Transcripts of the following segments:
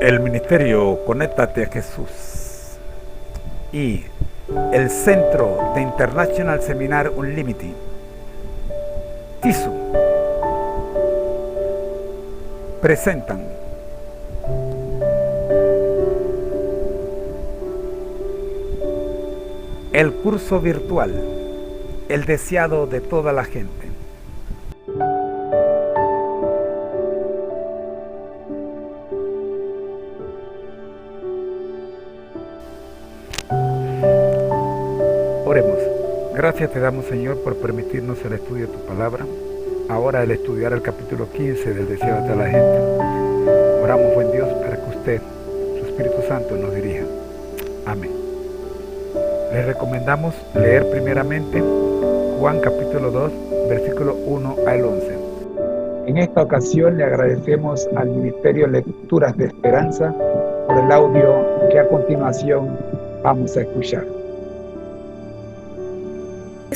El Ministerio Conéctate a Jesús y el Centro de International Seminar Unlimited, TISU, presentan el curso virtual, el deseado de toda la gente. Oremos. Gracias te damos, Señor, por permitirnos el estudio de tu palabra. Ahora el estudiar el capítulo 15 del deseado de toda la gente. Oramos, buen Dios, para que usted, su Espíritu Santo, nos dirija. Amén. Les recomendamos leer primeramente Juan capítulo 2, versículo 1 al 11. En esta ocasión le agradecemos al Ministerio Lecturas de Esperanza por el audio que a continuación vamos a escuchar.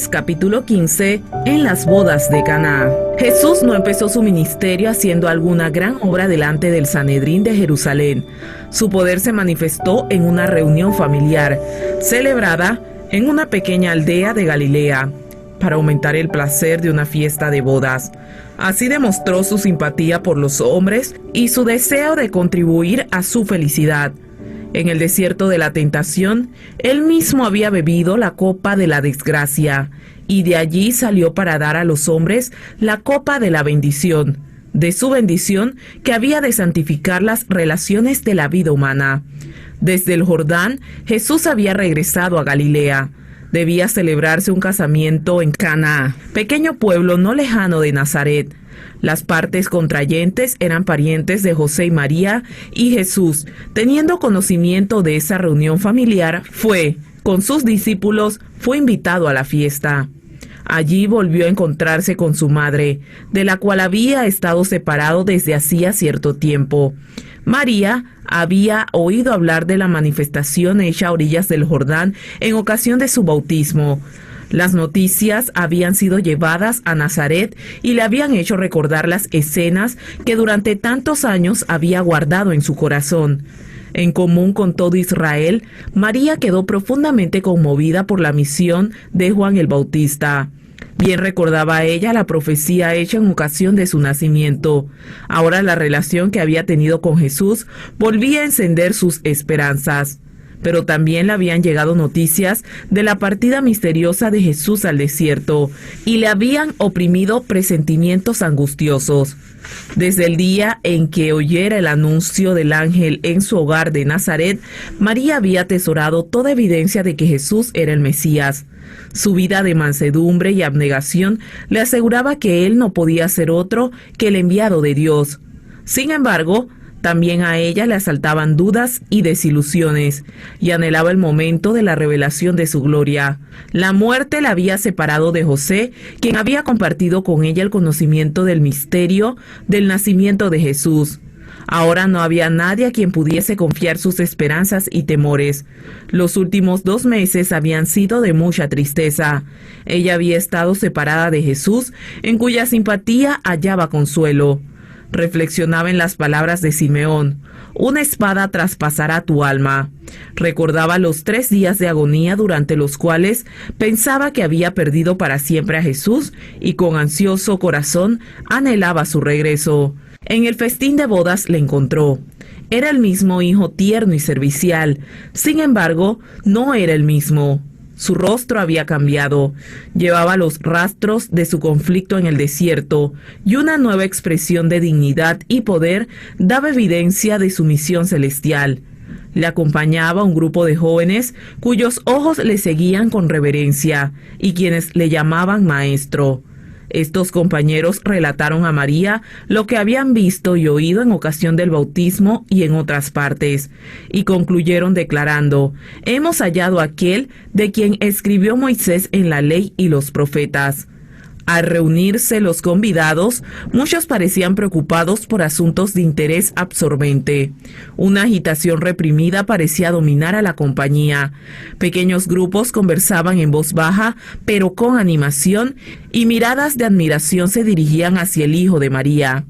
Capítulo 15. En las bodas de Caná. Jesús no empezó su ministerio haciendo alguna gran obra delante del Sanedrín de Jerusalén. Su poder se manifestó en una reunión familiar, celebrada en una pequeña aldea de Galilea, para aumentar el placer de una fiesta de bodas. Así demostró su simpatía por los hombres y su deseo de contribuir a su felicidad. En el desierto de la tentación, él mismo había bebido la copa de la desgracia, y de allí salió para dar a los hombres la copa de la bendición, de su bendición que había de santificar las relaciones de la vida humana. Desde el Jordán, Jesús había regresado a Galilea. Debía celebrarse un casamiento en Caná, pequeño pueblo no lejano de Nazaret. Las partes contrayentes eran parientes de José y María, y Jesús, teniendo conocimiento de esa reunión familiar, con sus discípulos, fue invitado a la fiesta. Allí volvió a encontrarse con su madre, de la cual había estado separado desde hacía cierto tiempo. María había oído hablar de la manifestación hecha a orillas del Jordán en ocasión de su bautismo. Las noticias habían sido llevadas a Nazaret y le habían hecho recordar las escenas que durante tantos años había guardado en su corazón. En común con todo Israel, María quedó profundamente conmovida por la misión de Juan el Bautista. Bien recordaba ella la profecía hecha en ocasión de su nacimiento. Ahora la relación que había tenido con Jesús volvía a encender sus esperanzas. Pero también le habían llegado noticias de la partida misteriosa de Jesús al desierto, y le habían oprimido presentimientos angustiosos. Desde el día en que oyera el anuncio del ángel en su hogar de Nazaret, María había atesorado toda evidencia de que Jesús era el Mesías. Su vida de mansedumbre y abnegación le aseguraba que él no podía ser otro que el enviado de Dios. Sin embargo, también a ella le asaltaban dudas y desilusiones, y anhelaba el momento de la revelación de su gloria. La muerte la había separado de José, quien había compartido con ella el conocimiento del misterio del nacimiento de Jesús. Ahora no había nadie a quien pudiese confiar sus esperanzas y temores. Los últimos 2 meses habían sido de mucha tristeza. Ella había estado separada de Jesús, en cuya simpatía hallaba consuelo. Reflexionaba en las palabras de Simeón: una espada traspasará tu alma. Recordaba los 3 días de agonía durante los cuales pensaba que había perdido para siempre a Jesús, y con ansioso corazón anhelaba su regreso. En el festín de bodas le encontró. Era el mismo hijo tierno y servicial. Sin embargo, no era el mismo. Su rostro había cambiado, llevaba los rastros de su conflicto en el desierto, y una nueva expresión de dignidad y poder daba evidencia de su misión celestial. Le acompañaba un grupo de jóvenes cuyos ojos le seguían con reverencia y quienes le llamaban maestro. Estos compañeros relataron a María lo que habían visto y oído en ocasión del bautismo y en otras partes, y concluyeron declarando: hemos hallado aquel de quien escribió Moisés en la ley y los profetas. Al reunirse los convidados, muchos parecían preocupados por asuntos de interés absorbente. Una agitación reprimida parecía dominar a la compañía. Pequeños grupos conversaban en voz baja, pero con animación, y miradas de admiración se dirigían hacia el hijo de María.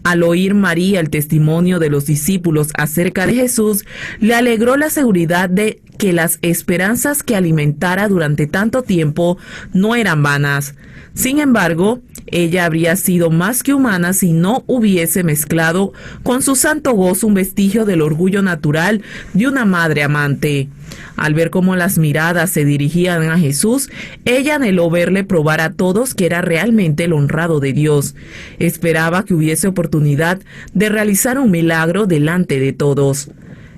Al oír María el testimonio de los discípulos acerca de Jesús, le alegró la seguridad de que las esperanzas que alimentara durante tanto tiempo no eran vanas. Sin embargo, ella habría sido más que humana si no hubiese mezclado con su santo gozo un vestigio del orgullo natural de una madre amante. Al ver cómo las miradas se dirigían a Jesús, ella anheló verle probar a todos que era realmente el honrado de Dios. Esperaba que hubiese oportunidad de realizar un milagro delante de todos.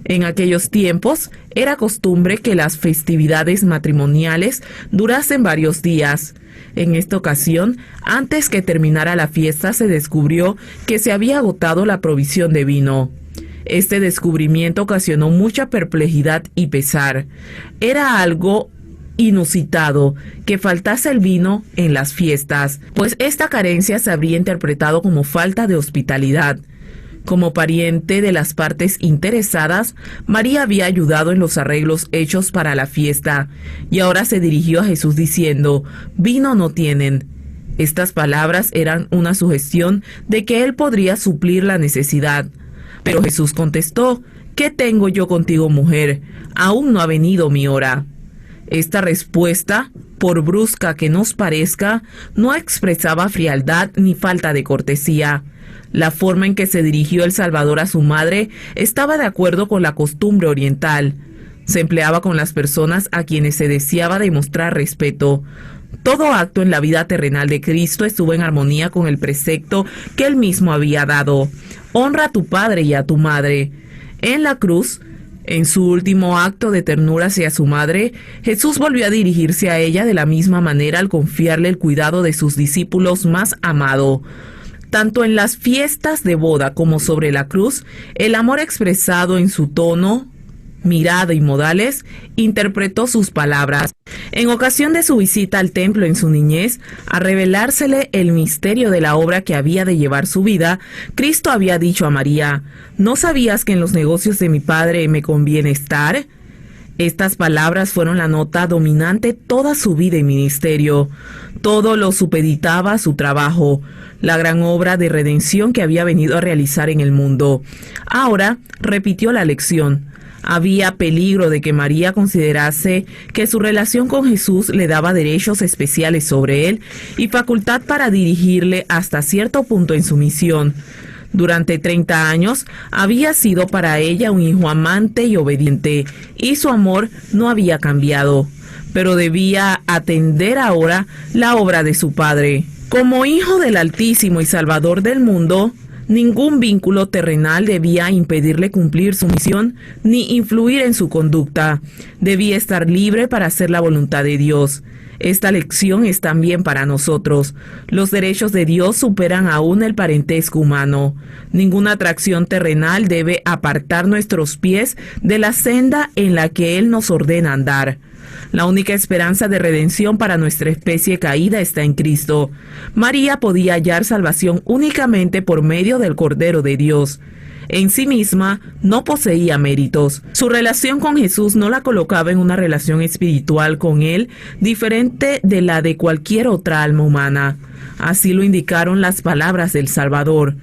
En aquellos tiempos, era costumbre que las festividades matrimoniales durasen varios días. En esta ocasión, antes que terminara la fiesta, se descubrió que se había agotado la provisión de vino. Este descubrimiento ocasionó mucha perplejidad y pesar. Era algo inusitado que faltase el vino en las fiestas, pues esta carencia se habría interpretado como falta de hospitalidad. Como pariente de las partes interesadas, María había ayudado en los arreglos hechos para la fiesta, y ahora se dirigió a Jesús diciendo: «Vino no tienen». Estas palabras eran una sugestión de que él podría suplir la necesidad. Pero Jesús contestó: «¿Qué tengo yo contigo, mujer? Aún no ha venido mi hora». Esta respuesta, por brusca que nos parezca, no expresaba frialdad ni falta de cortesía. La forma en que se dirigió el Salvador a su madre estaba de acuerdo con la costumbre oriental. Se empleaba con las personas a quienes se deseaba demostrar respeto. Todo acto en la vida terrenal de Cristo estuvo en armonía con el precepto que él mismo había dado: «Honra a tu padre y a tu madre». En la cruz, en su último acto de ternura hacia su madre, Jesús volvió a dirigirse a ella de la misma manera al confiarle el cuidado de sus discípulos más amado. Tanto en las fiestas de boda como sobre la cruz, el amor expresado en su tono, mirada y modales interpretó sus palabras. En ocasión de su visita al templo en su niñez, a revelársele el misterio de la obra que había de llevar su vida, Cristo había dicho a María: «¿No sabías que en los negocios de mi Padre me conviene estar?». Estas palabras fueron la nota dominante toda su vida y ministerio. Todo lo supeditaba a su trabajo, la gran obra de redención que había venido a realizar en el mundo. Ahora repitió la lección. Había peligro de que María considerase que su relación con Jesús le daba derechos especiales sobre él y facultad para dirigirle hasta cierto punto en su misión. Durante 30 años había sido para ella un hijo amante y obediente, y su amor no había cambiado, pero debía atender ahora la obra de su Padre. Como hijo del Altísimo y Salvador del mundo, ningún vínculo terrenal debía impedirle cumplir su misión ni influir en su conducta. Debía estar libre para hacer la voluntad de Dios. Esta lección es también para nosotros. Los derechos de Dios superan aún el parentesco humano. Ninguna atracción terrenal debe apartar nuestros pies de la senda en la que Él nos ordena andar. La única esperanza de redención para nuestra especie caída está en Cristo. María podía hallar salvación únicamente por medio del Cordero de Dios. En sí misma no poseía méritos. Su relación con Jesús no la colocaba en una relación espiritual con Él diferente de la de cualquier otra alma humana. Así lo indicaron las palabras del Salvador.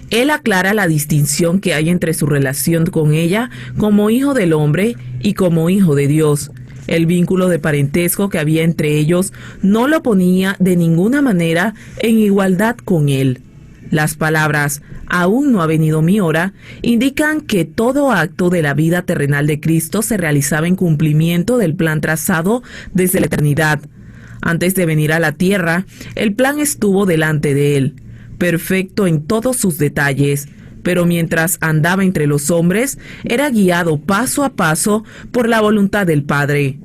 Él aclara la distinción que hay entre su relación con ella como hijo del hombre y como hijo de Dios. El vínculo de parentesco que había entre ellos no lo ponía de ninguna manera en igualdad con él. Las palabras «aún no ha venido mi hora» indican que todo acto de la vida terrenal de Cristo se realizaba en cumplimiento del plan trazado desde la eternidad. Antes de venir a la tierra, el plan estuvo delante de él, perfecto en todos sus detalles, pero mientras andaba entre los hombres, era guiado paso a paso por la voluntad del Padre.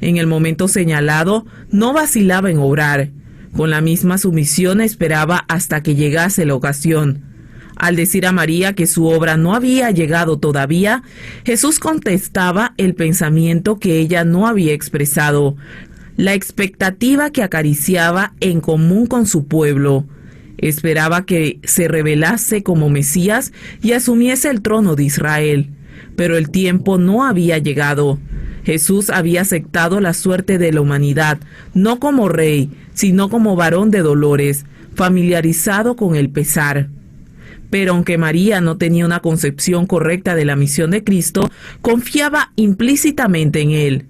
En el momento señalado, no vacilaba en obrar. Con la misma sumisión esperaba hasta que llegase la ocasión. Al decir a María que su obra no había llegado todavía, Jesús contestaba el pensamiento que ella no había expresado, la expectativa que acariciaba en común con su pueblo. Esperaba que se revelase como Mesías y asumiese el trono de Israel. Pero el tiempo no había llegado. Jesús había aceptado la suerte de la humanidad, no como rey, sino como varón de dolores, familiarizado con el pesar. Pero aunque María no tenía una concepción correcta de la misión de Cristo, confiaba implícitamente en él.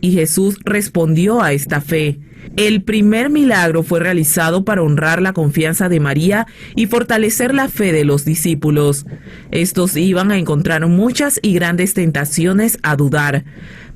Y Jesús respondió a esta fe. El primer milagro fue realizado para honrar la confianza de María y fortalecer la fe de los discípulos. Estos iban a encontrar muchas y grandes tentaciones a dudar.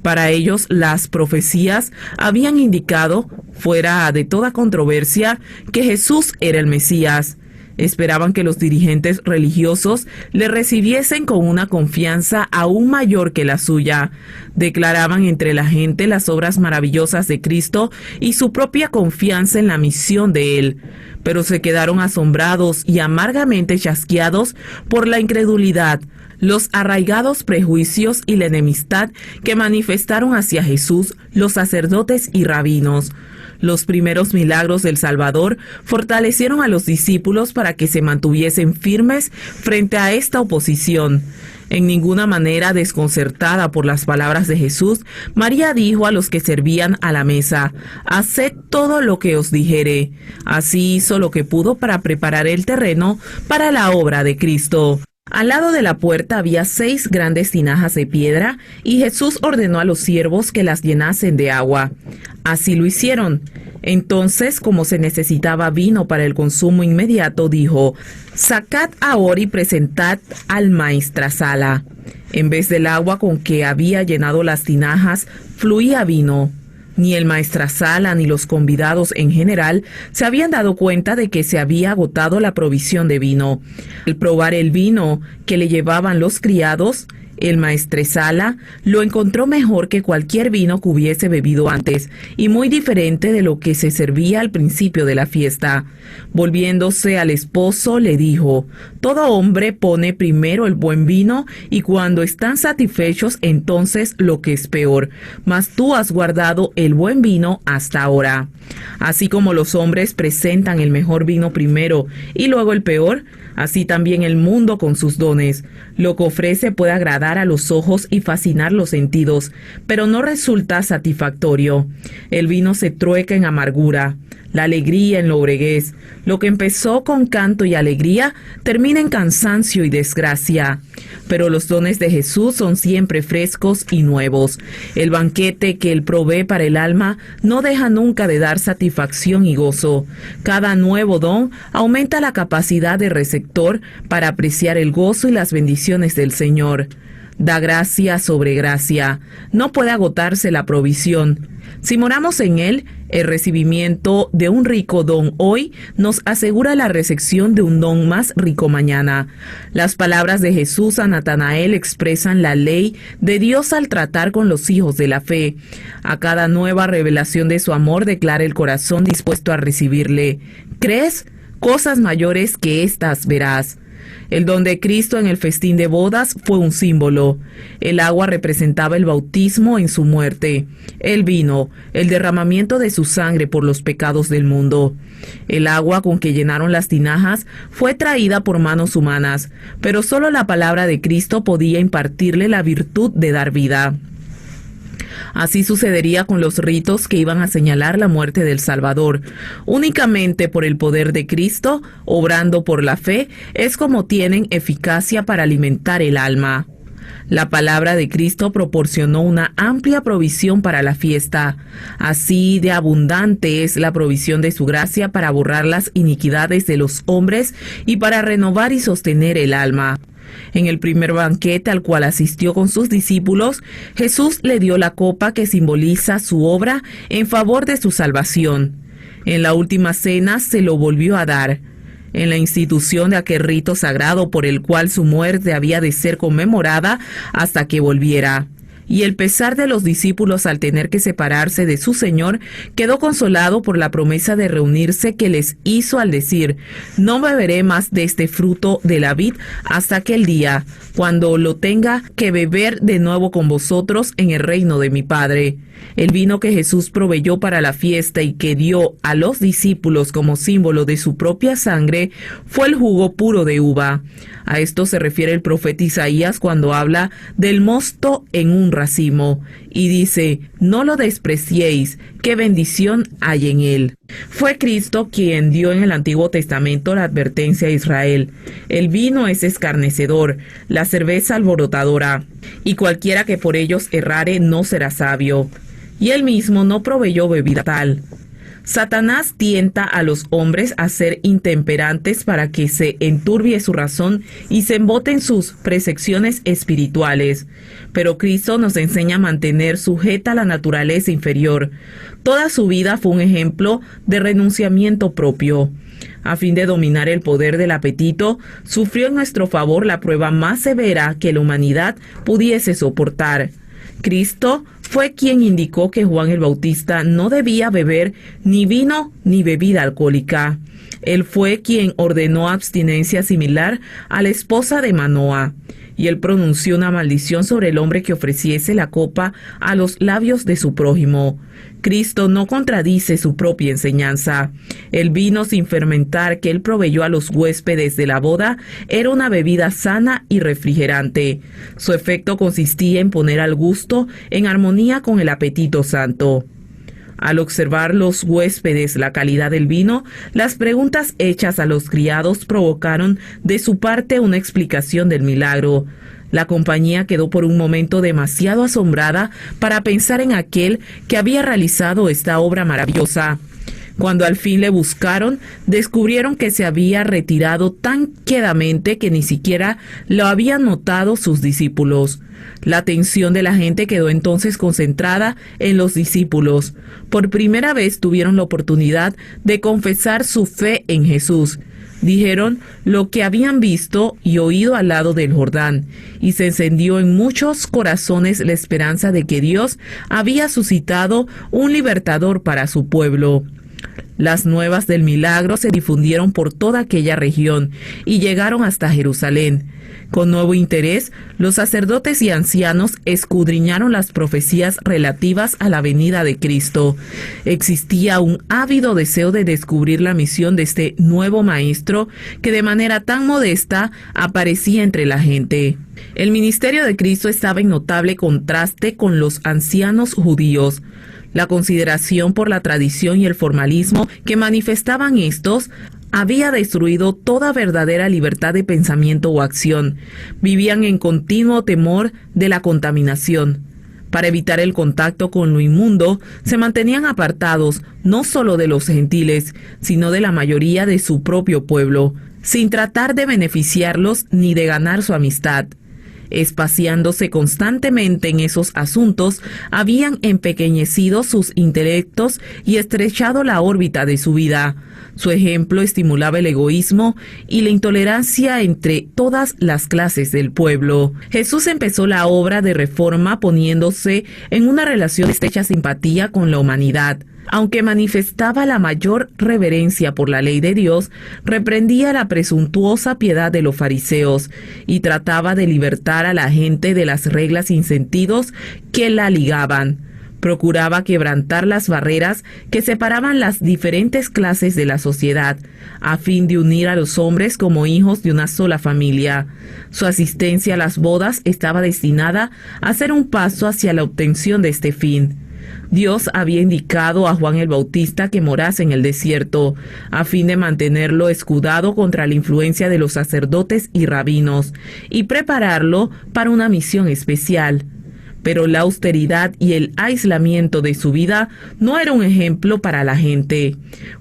Para ellos, las profecías habían indicado, fuera de toda controversia, que Jesús era el Mesías. Esperaban que los dirigentes religiosos le recibiesen con una confianza aún mayor que la suya. Declaraban entre la gente las obras maravillosas de Cristo y su propia confianza en la misión de Él. Pero se quedaron asombrados y amargamente chasqueados por la incredulidad, los arraigados prejuicios y la enemistad que manifestaron hacia Jesús los sacerdotes y rabinos. Los primeros milagros del Salvador fortalecieron a los discípulos para que se mantuviesen firmes frente a esta oposición. En ninguna manera desconcertada por las palabras de Jesús, María dijo a los que servían a la mesa: «Haced todo lo que os dijere». Así hizo lo que pudo para preparar el terreno para la obra de Cristo. Al lado de la puerta había 6 grandes tinajas de piedra y Jesús ordenó a los siervos que las llenasen de agua. Así lo hicieron. Entonces, como se necesitaba vino para el consumo inmediato, dijo: «Sacad ahora y presentad al maestrasala». En vez del agua con que había llenado las tinajas, fluía vino. Ni el maestrasala ni los convidados en general se habían dado cuenta de que se había agotado la provisión de vino. Al probar el vino que le llevaban los criados, el maestresala lo encontró mejor que cualquier vino que hubiese bebido antes y muy diferente de lo que se servía al principio de la fiesta. Volviéndose al esposo, le dijo: «Todo hombre pone primero el buen vino y cuando están satisfechos entonces lo que es peor, mas tú has guardado el buen vino hasta ahora». Así como los hombres presentan el mejor vino primero y luego el peor, así también el mundo con sus dones. Lo que ofrece puede agradar a los ojos y fascinar los sentidos, pero no resulta satisfactorio. El vino se trueca en amargura, la alegría en lobreguez. Lo que empezó con canto y alegría termina en cansancio y desgracia. Pero los dones de Jesús son siempre frescos y nuevos. El banquete que Él provee para el alma no deja nunca de dar satisfacción y gozo. Cada nuevo don aumenta la capacidad de receptor para apreciar el gozo y las bendiciones del Señor. Da gracia sobre gracia. No puede agotarse la provisión. Si moramos en Él, el recibimiento de un rico don hoy nos asegura la recepción de un don más rico mañana. Las palabras de Jesús a Natanael expresan la ley de Dios al tratar con los hijos de la fe. A cada nueva revelación de su amor declara el corazón dispuesto a recibirle. ¿Crees? Cosas mayores que estas verás. El don de Cristo en el festín de bodas fue un símbolo. El agua representaba el bautismo en su muerte. El vino, el derramamiento de su sangre por los pecados del mundo. El agua con que llenaron las tinajas fue traída por manos humanas, pero solo la palabra de Cristo podía impartirle la virtud de dar vida. Así sucedería con los ritos que iban a señalar la muerte del Salvador. Únicamente por el poder de Cristo, obrando por la fe, es como tienen eficacia para alimentar el alma. La palabra de Cristo proporcionó una amplia provisión para la fiesta. Así de abundante es la provisión de su gracia para borrar las iniquidades de los hombres y para renovar y sostener el alma. En el primer banquete al cual asistió con sus discípulos, Jesús le dio la copa que simboliza su obra en favor de su salvación. En la última cena se lo volvió a dar. En la institución de aquel rito sagrado por el cual su muerte había de ser conmemorada hasta que volviera. Y el pesar de los discípulos al tener que separarse de su Señor quedó consolado por la promesa de reunirse que les hizo al decir: «No beberé más de este fruto de la vid hasta aquel día, cuando lo tenga que beber de nuevo con vosotros en el reino de mi Padre». El vino que Jesús proveyó para la fiesta y que dio a los discípulos como símbolo de su propia sangre fue el jugo puro de uva. A esto se refiere el profeta Isaías cuando habla del mosto en un racimo. y dice: no lo despreciéis, qué bendición hay en él. Fue Cristo quien dio en el Antiguo Testamento la advertencia a Israel: el vino es escarnecedor, la cerveza alborotadora, y cualquiera que por ellos errare no será sabio. Y él mismo no proveyó bebida tal. Satanás tienta a los hombres a ser intemperantes para que se enturbie su razón y se emboten sus percepciones espirituales. Pero Cristo nos enseña a mantener sujeta la naturaleza inferior. Toda su vida fue un ejemplo de renunciamiento propio. A fin de dominar el poder del apetito, sufrió en nuestro favor la prueba más severa que la humanidad pudiese soportar. Cristo fue quien indicó que Juan el Bautista no debía beber ni vino ni bebida alcohólica. Él fue quien ordenó abstinencia similar a la esposa de Manoa. Y él pronunció una maldición sobre el hombre que ofreciese la copa a los labios de su prójimo. Cristo no contradice su propia enseñanza. El vino sin fermentar que él proveyó a los huéspedes de la boda era una bebida sana y refrigerante. Su efecto consistía en poner al gusto en armonía con el apetito santo. Al observar los huéspedes la calidad del vino, las preguntas hechas a los criados provocaron de su parte una explicación del milagro. La compañía quedó por un momento demasiado asombrada para pensar en aquel que había realizado esta obra maravillosa. Cuando al fin le buscaron, descubrieron que se había retirado tan quedamente que ni siquiera lo habían notado sus discípulos. La atención de la gente quedó entonces concentrada en los discípulos. Por primera vez tuvieron la oportunidad de confesar su fe en Jesús. Dijeron lo que habían visto y oído al lado del Jordán, y se encendió en muchos corazones la esperanza de que Dios había suscitado un libertador para su pueblo. Las nuevas del milagro se difundieron por toda aquella región y llegaron hasta Jerusalén. Con nuevo interés, los sacerdotes y ancianos escudriñaron las profecías relativas a la venida de Cristo. Existía un ávido deseo de descubrir la misión de este nuevo maestro que de manera tan modesta aparecía entre la gente. El ministerio de Cristo estaba en notable contraste con los ancianos judíos. La consideración por la tradición y el formalismo que manifestaban estos había destruido toda verdadera libertad de pensamiento o acción. Vivían en continuo temor de la contaminación. Para evitar el contacto con lo inmundo, se mantenían apartados no solo de los gentiles, sino de la mayoría de su propio pueblo, sin tratar de beneficiarlos ni de ganar su amistad. Espaciándose constantemente en esos asuntos, habían empequeñecido sus intelectos y estrechado la órbita de su vida. Su ejemplo estimulaba el egoísmo y la intolerancia entre todas las clases del pueblo. Jesús empezó la obra de reforma poniéndose en una relación de estrecha simpatía con la humanidad. Aunque manifestaba la mayor reverencia por la ley de Dios, reprendía la presuntuosa piedad de los fariseos y trataba de libertar a la gente de las reglas sin sentidos que la ligaban. Procuraba quebrantar las barreras que separaban las diferentes clases de la sociedad, a fin de unir a los hombres como hijos de una sola familia. Su asistencia a las bodas estaba destinada a ser un paso hacia la obtención de este fin. Dios había indicado a Juan el Bautista que morase en el desierto, a fin de mantenerlo escudado contra la influencia de los sacerdotes y rabinos, y prepararlo para una misión especial. Pero la austeridad y el aislamiento de su vida no era un ejemplo para la gente.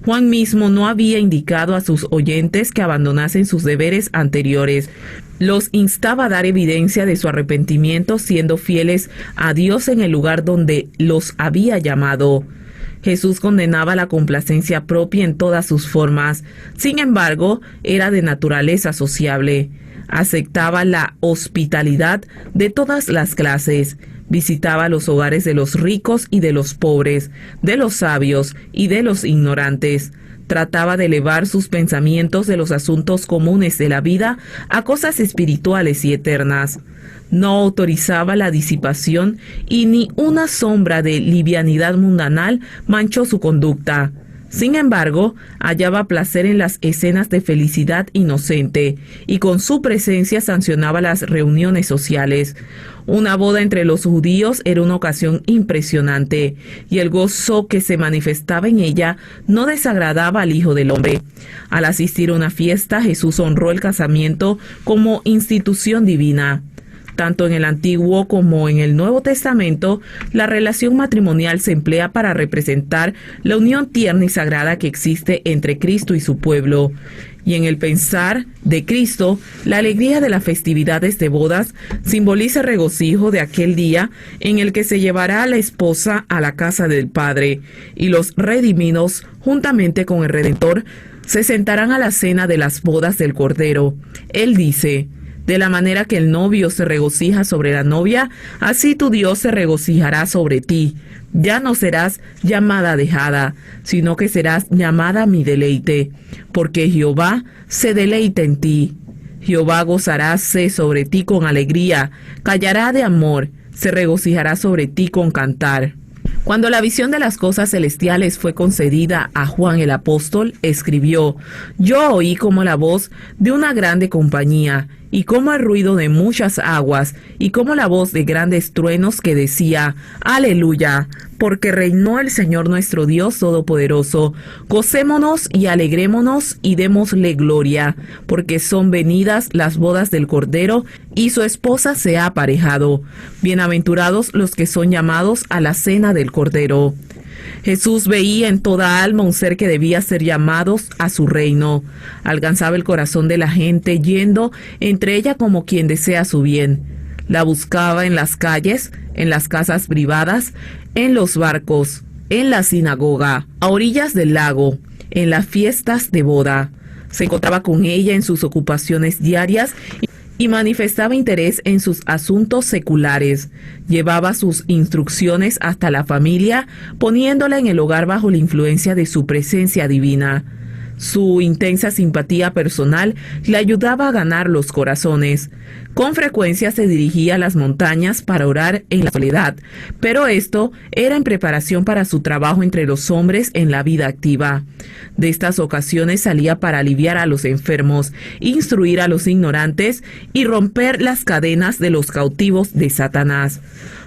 Juan mismo no había indicado a sus oyentes que abandonasen sus deberes anteriores. Los instaba a dar evidencia de su arrepentimiento, siendo fieles a Dios en el lugar donde los había llamado. Jesús condenaba la complacencia propia en todas sus formas. Sin embargo, era de naturaleza sociable. Aceptaba la hospitalidad de todas las clases. Visitaba los hogares de los ricos y de los pobres, de los sabios y de los ignorantes. Trataba de elevar sus pensamientos de los asuntos comunes de la vida a cosas espirituales y eternas. No autorizaba la disipación y ni una sombra de livianidad mundanal manchó su conducta. Sin embargo, hallaba placer en las escenas de felicidad inocente y con su presencia sancionaba las reuniones sociales. Una boda entre los judíos era una ocasión impresionante y el gozo que se manifestaba en ella no desagradaba al Hijo del Hombre. Al asistir a una fiesta, Jesús honró el casamiento como institución divina. Tanto en el Antiguo como en el Nuevo Testamento, la relación matrimonial se emplea para representar la unión tierna y sagrada que existe entre Cristo y su pueblo. Y en el pensar de Cristo, la alegría de las festividades de bodas simboliza el regocijo de aquel día en el que se llevará a la esposa a la casa del Padre, y los redimidos, juntamente con el Redentor, se sentarán a la cena de las bodas del Cordero. Él dice: de la manera que el novio se regocija sobre la novia, así tu Dios se regocijará sobre ti. Ya no serás llamada dejada, sino que serás llamada mi deleite, porque Jehová se deleita en ti. Jehová gozaráse sobre ti con alegría, callará de amor, se regocijará sobre ti con cantar. Cuando la visión de las cosas celestiales fue concedida a Juan el apóstol, escribió: yo oí como la voz de una grande compañía, y como el ruido de muchas aguas, y como la voz de grandes truenos que decía: Aleluya, porque reinó el Señor nuestro Dios Todopoderoso. Gocémonos y alegrémonos y démosle gloria, porque son venidas las bodas del Cordero, y su esposa se ha aparejado. Bienaventurados los que son llamados a la cena del Cordero. Jesús veía en toda alma un ser que debía ser llamados a su reino. Alcanzaba el corazón de la gente, yendo entre ella como quien desea su bien. La buscaba en las calles, en las casas privadas, en los barcos, en la sinagoga, a orillas del lago, en las fiestas de boda. Se encontraba con ella en sus ocupaciones diarias y manifestaba interés en sus asuntos seculares. Llevaba sus instrucciones hasta la familia, poniéndola en el hogar bajo la influencia de su presencia divina. Su intensa simpatía personal le ayudaba a ganar los corazones. Con frecuencia se dirigía a las montañas para orar en la soledad, pero esto era en preparación para su trabajo entre los hombres en la vida activa. De estas ocasiones salía para aliviar a los enfermos, instruir a los ignorantes y romper las cadenas de los cautivos de Satanás.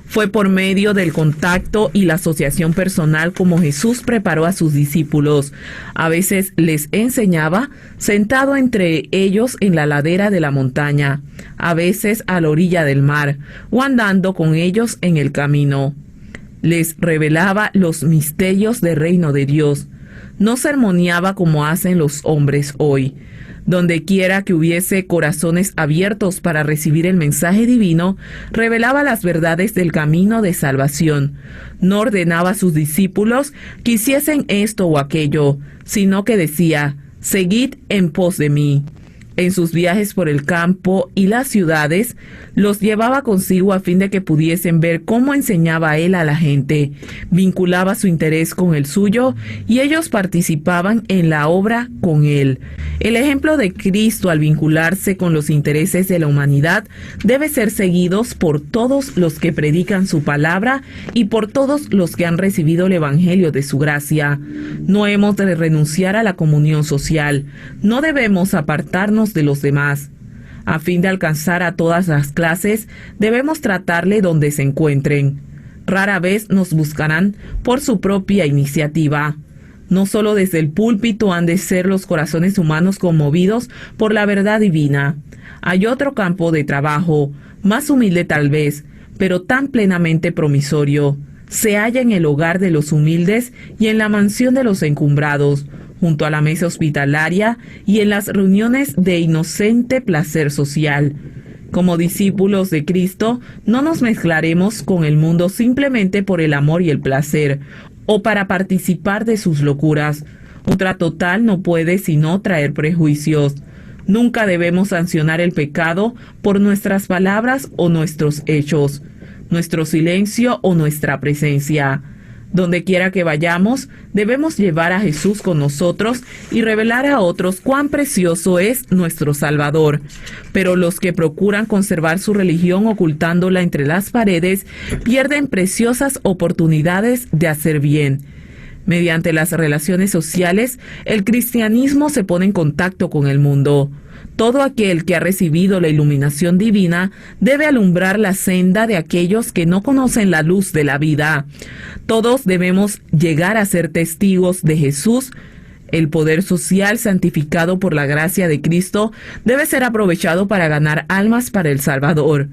Fue por medio del contacto y la asociación personal como Jesús preparó a sus discípulos. A veces les enseñaba sentado entre ellos en la ladera de la montaña, a veces a la orilla del mar, o andando con ellos en el camino. Les revelaba los misterios del reino de Dios. No sermoneaba como hacen los hombres hoy. Donde quiera que hubiese corazones abiertos para recibir el mensaje divino, revelaba las verdades del camino de salvación. No ordenaba a sus discípulos que hiciesen esto o aquello, sino que decía: seguid en pos de mí. En sus viajes por el campo y las ciudades, los llevaba consigo a fin de que pudiesen ver cómo enseñaba él a la gente. Vinculaba su interés con el suyo y ellos participaban en la obra con él. El ejemplo de Cristo al vincularse con los intereses de la humanidad debe ser seguido por todos los que predican su palabra y por todos los que han recibido el evangelio de su gracia. No hemos de renunciar a la comunión social. No debemos apartarnos de los demás. A fin de alcanzar a todas las clases, debemos tratarle donde se encuentren. Rara vez nos buscarán por su propia iniciativa. No solo desde el púlpito han de ser los corazones humanos conmovidos por la verdad divina. Hay otro campo de trabajo, más humilde tal vez, pero tan plenamente promisorio. Se halla en el hogar de los humildes y en la mansión de los encumbrados, junto a la mesa hospitalaria y en las reuniones de inocente placer social. Como discípulos de Cristo, no nos mezclaremos con el mundo simplemente por el amor y el placer, o para participar de sus locuras. Un trato tal no puede sino traer prejuicios. Nunca debemos sancionar el pecado por nuestras palabras o nuestros hechos, nuestro silencio o nuestra presencia. Donde quiera que vayamos, debemos llevar a Jesús con nosotros y revelar a otros cuán precioso es nuestro Salvador. Pero los que procuran conservar su religión ocultándola entre las paredes, pierden preciosas oportunidades de hacer bien. Mediante las relaciones sociales, el cristianismo se pone en contacto con el mundo. Todo aquel que ha recibido la iluminación divina debe alumbrar la senda de aquellos que no conocen la luz de la vida. Todos debemos llegar a ser testigos de Jesús. El poder social santificado por la gracia de Cristo debe ser aprovechado para ganar almas para el Salvador.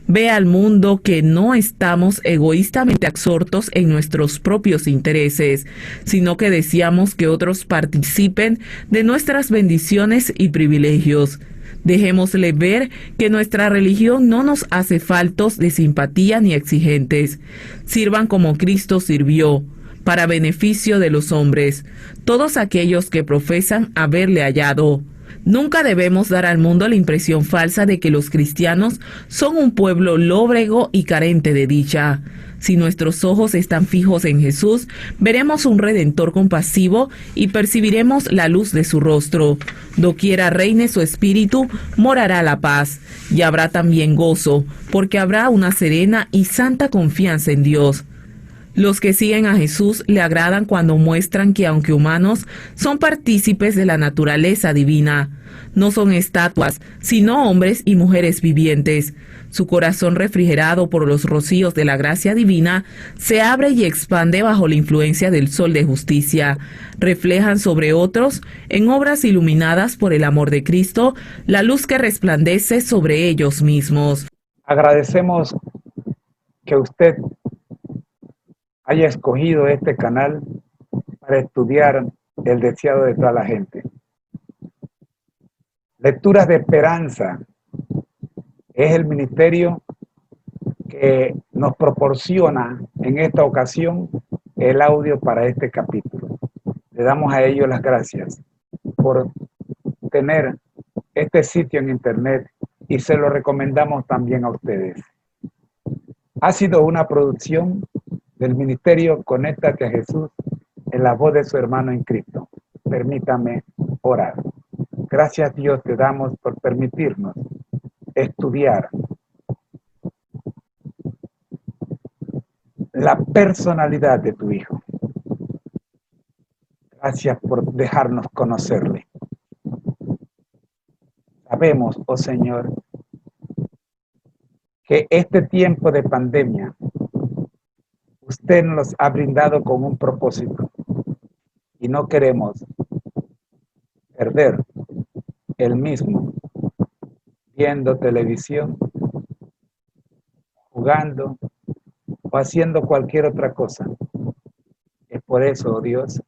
Ve al mundo que no estamos egoístamente absortos en nuestros propios intereses, sino que deseamos que otros participen de nuestras bendiciones y privilegios. Dejémosle ver que nuestra religión no nos hace faltos de simpatía ni exigentes. Sirvan como Cristo sirvió, para beneficio de los hombres, todos aquellos que profesan haberle hallado. Nunca debemos dar al mundo la impresión falsa de que los cristianos son un pueblo lóbrego y carente de dicha. Si nuestros ojos están fijos en Jesús, veremos un Redentor compasivo y percibiremos la luz de su rostro. Doquiera reine su espíritu, morará la paz, y habrá también gozo, porque habrá una serena y santa confianza en Dios. Los que siguen a Jesús le agradan cuando muestran que, aunque humanos, son partícipes de la naturaleza divina. No son estatuas, sino hombres y mujeres vivientes. Su corazón, refrigerado por los rocíos de la gracia divina, se abre y expande bajo la influencia del sol de justicia. Reflejan sobre otros, en obras iluminadas por el amor de Cristo, la luz que resplandece sobre ellos mismos. Agradecemos que usted haya escogido este canal para estudiar el deseado de toda la gente. Lecturas de Esperanza es el ministerio que nos proporciona en esta ocasión el audio para este capítulo. Le damos a ellos las gracias por tener este sitio en internet y se lo recomendamos también a ustedes. Ha sido una producción del ministerio Conéctate a Jesús en la voz de su hermano en Cristo. Permítame orar. Gracias, Dios, te damos por permitirnos estudiar la personalidad de tu Hijo. Gracias por dejarnos conocerle. Sabemos, oh Señor, que este tiempo de pandemia usted nos ha brindado con un propósito y no queremos perder el mismo viendo televisión, jugando o haciendo cualquier otra cosa. Es por eso, oh Dios,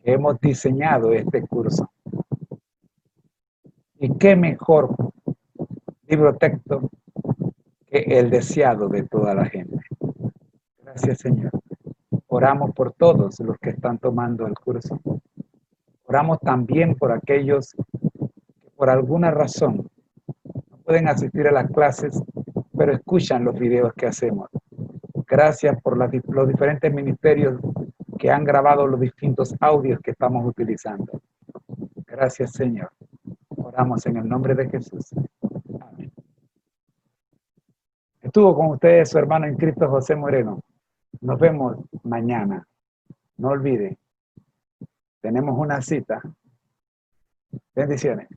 que hemos diseñado este curso. Y qué mejor libro texto que el deseado de toda la gente. Gracias, Señor. Oramos por todos los que están tomando el curso. Oramos también por aquellos que por alguna razón no pueden asistir a las clases, pero escuchan los videos que hacemos. Gracias por los diferentes ministerios que han grabado los distintos audios que estamos utilizando. Gracias, Señor. Oramos en el nombre de Jesús. Amén. Estuvo con ustedes su hermano en Cristo, José Moreno. Nos vemos mañana. No olvide, tenemos una cita. Bendiciones.